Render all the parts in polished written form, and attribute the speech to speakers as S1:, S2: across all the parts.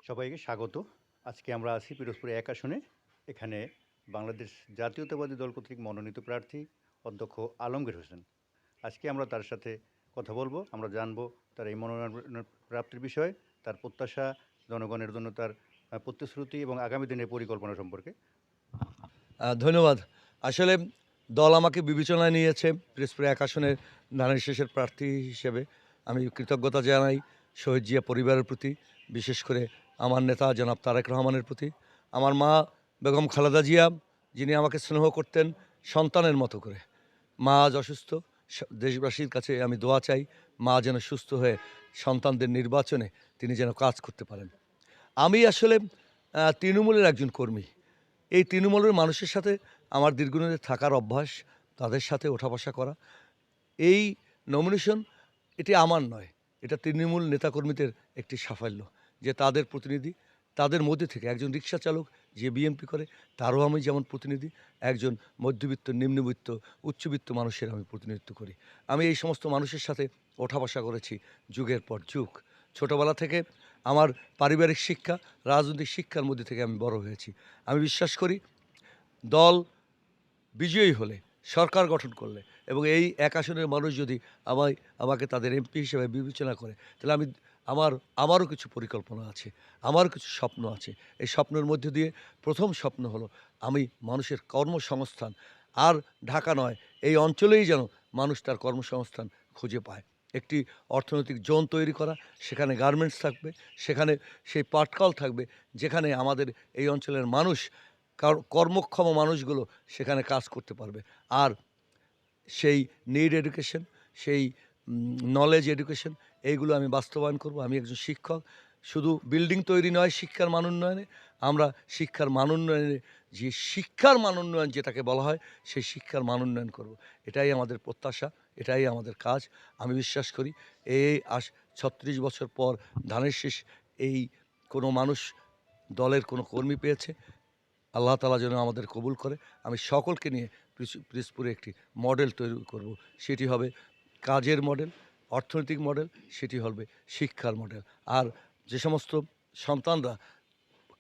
S1: সবাইকে স্বাগত। আজকে আমরা আছি পিরোজপুর ১ আসনে। এখানে বাংলাদেশ জাতীয়তাবাদী দল কর্তৃক মনোনীত প্রার্থী অধ্যক্ষ আলমগীর হোসেন। আজকে আমরা তার সাথে কথা বলবো। আমরা জানবো তার এই মনোনয়ন প্রাপ্তির বিষয়ে, তার প্রত্যাশা, জনগণের জন্য তার প্রতিশ্রুতি এবং আগামী দিনের পরিকল্পনা সম্পর্কে।
S2: ধন্যবাদ। আসলে দল আমাকে বিবেচনায় নিয়েছে পিরোজপুর ১ আসনের ধানের শীষের প্রার্থী হিসেবে। আমি কৃতজ্ঞতা জানাই শহীদ জিয়া পরিবারের প্রতি, বিশেষ করে আমার নেতা জনাব তারেক রহমানের প্রতি। আমার মা বেগম খালেদা জিয়া, যিনি আমাকে স্নেহ করতেন সন্তানের মতো করে। মা আজ অসুস্থ। দেশবাসীর কাছে আমি দোয়া চাই, মা যেন সুস্থ হয়ে সন্তানদের নির্বাচনে তিনি যেন কাজ করতে পারেন। আমি আসলে তৃণমূলের একজন কর্মী। এই তৃণমূলের মানুষের সাথে আমার দীর্ঘদিনের থাকার অভ্যাস, তাদের সাথে ওঠা বসা করা। এই নমিনেশন এটি আমার নয়, এটা তৃণমূল নেতাকর্মীদের একটি সাফল্য যে তাদের প্রতিনিধি, তাদের মধ্যে থেকে একজন রিক্সা চালক যে বিএনপি করে তারও আমি যেমন প্রতিনিধি, একজন মধ্যবিত্ত, নিম্নবিত্ত, উচ্চবিত্ত মানুষের আমি প্রতিনিধিত্ব করি। আমি এই সমস্ত মানুষের সাথে ওঠা বসা করেছি যুগের পর যুগ। ছোটোবেলা থেকে আমার পারিবারিক শিক্ষা, রাজনৈতিক শিক্ষার মধ্যে থেকে আমি বড় হয়েছি। আমি বিশ্বাস করি দল বিজয়ী হলে, সরকার গঠন করলে এবং এই ১ আসনের মানুষ যদি আমাকে তাদের এমপি হিসেবে বিবেচনা করে, তাহলে আমারও কিছু পরিকল্পনা আছে, আমারও কিছু স্বপ্ন আছে। এই স্বপ্নের মধ্যে দিয়ে প্রথম স্বপ্ন হলো আমি মানুষের কর্মসংস্থান, আর ঢাকা নয়, এই অঞ্চলেই যেন মানুষ তার কর্মসংস্থান খুঁজে পায়। একটি অর্থনৈতিক জোন তৈরি করা, সেখানে গার্মেন্টস থাকবে, সেখানে সেই পাটকল থাকবে, যেখানে আমাদের এই অঞ্চলের মানুষ, কর্মক্ষম মানুষগুলো সেখানে কাজ করতে পারবে। আর সেই নিড এডুকেশন, সেই নলেজ এডুকেশন, এইগুলো আমি বাস্তবায়ন করব। আমি একজন শিক্ষক, শুধু বিল্ডিং তৈরি নয় শিক্ষার মান উন্নয়নে, আমরা শিক্ষার মান উন্নয়নে, যে শিক্ষার মান উন্নয়ন যেটাকে বলা হয়, সেই শিক্ষার মান উন্নয়ন করব। এটাই আমাদের প্রত্যাশা, এটাই আমাদের কাজ। আমি বিশ্বাস করি এই ৩৬ বছর পর ধানের শীষ এই কোনো মানুষ, দলের কোনো কর্মী পেয়েছে। আল্লাহ তাআলা যেন আমাদের কবুল করে। আমি সকলকে নিয়ে পিরোজপুরে একটি মডেল তৈরি করব। সেটি হবে কাজের মডেল, অর্থনৈতিক মডেল, সেটি হবে শিক্ষার মডেল। আর যে সমস্ত সন্তানরা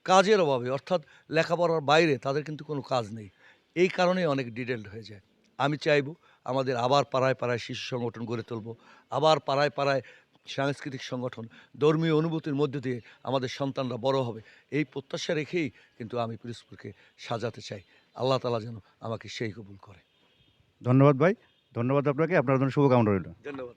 S2: কাজের অভাবে, অর্থাৎ লেখাপড়ার বাইরে তাদের কিন্তু কোনো কাজ নেই, এই কারণেই অনেক ডিটেলড হয়ে যায়। আমি চাইব আমাদের আবার পাড়ায় পাড়ায় শিশু সংগঠন গড়ে তুলব, আবার পাড়ায় পাড়ায় সাংস্কৃতিক সংগঠন, ধর্মীয় অনুভূতির মধ্য দিয়ে আমাদের সন্তানরা বড় হবে। এই প্রত্যাশা রেখেই কিন্তু আমি পিরোজপুরকে সাজাতে চাই। আল্লাহ তাআলা যেন আমাকে সেই কবুল করে।
S1: ধন্যবাদ ভাই। ধন্যবাদ আপনাকে। আপনার জন্য শুভকামনা রইল।
S2: ধন্যবাদ।